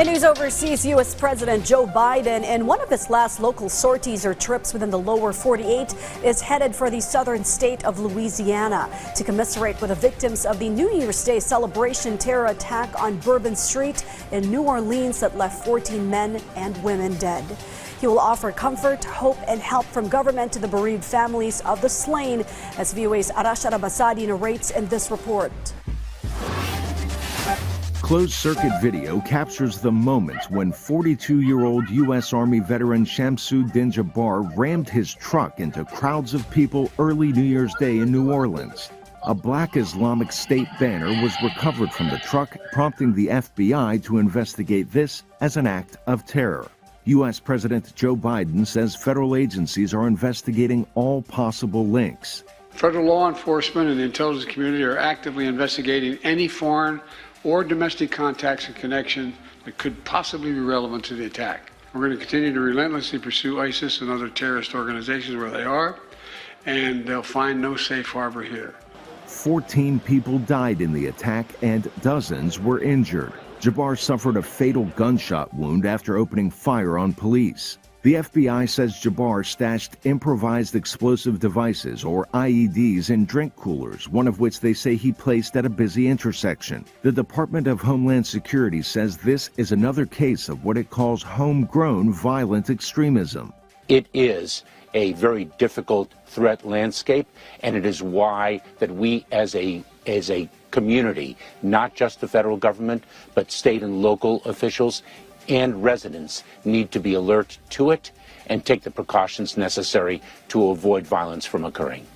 In news overseas, U.S. President Joe Biden, in one of his last local sorties or trips within the lower 48, is headed for the southern state of Louisiana to commiserate with the victims of the New Year's Day celebration terror attack on Bourbon Street in New Orleans that left 14 men and women dead. He will offer comfort, hope, and help from government to the bereaved families of the slain, as VOA's Arash Arabasadi narrates in this report. Closed-circuit video captures the moment when 42-year-old U.S. Army veteran Shamsuddin Jabbar rammed his truck into crowds of people early New Year's Day in New Orleans. A black Islamic State banner was recovered from the truck, prompting the FBI to investigate this as an act of terror. U.S. President Joe Biden says federal agencies are investigating all possible links. Federal law enforcement and the intelligence community are actively investigating any foreign or domestic contacts and connection that could possibly be relevant to the attack. We're going to continue to relentlessly pursue ISIS and other terrorist organizations where they are, and they'll find no safe harbor here. 14 people died in the attack and dozens were injured. Jabbar suffered a fatal gunshot wound after opening fire on police. The FBI says Jabbar stashed improvised explosive devices, or IEDs, in drink coolers, one of which they say he placed at a busy intersection. The Department of Homeland Security says this is another case of what it calls homegrown violent extremism. It is a very difficult threat landscape, and it is why that we as a community, not just the federal government, but state and local officials and residents, need to be alert to it and take the precautions necessary to avoid violence from occurring.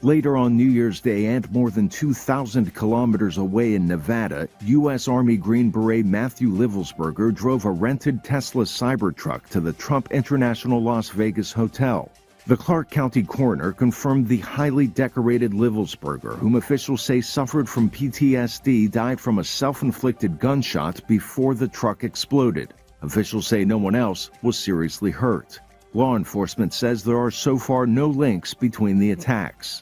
Later on New Year's Day, and more than 2,000 kilometers away in Nevada, U.S. Army Green Beret Matthew Livelsberger drove a rented Tesla Cybertruck to the Trump International Las Vegas Hotel. The Clark County coroner confirmed the highly decorated Livelsberger, whom officials say suffered from PTSD, died from a self-inflicted gunshot before the truck exploded. Officials say no one else was seriously hurt. Law enforcement says there are so far no links between the attacks.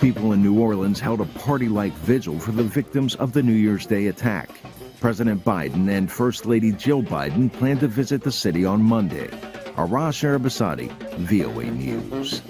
People in New Orleans held a party-like vigil for the victims of the New Year's Day attack. President Biden and First Lady Jill Biden plan to visit the city on Monday. Arash Arabasadi, VOA News.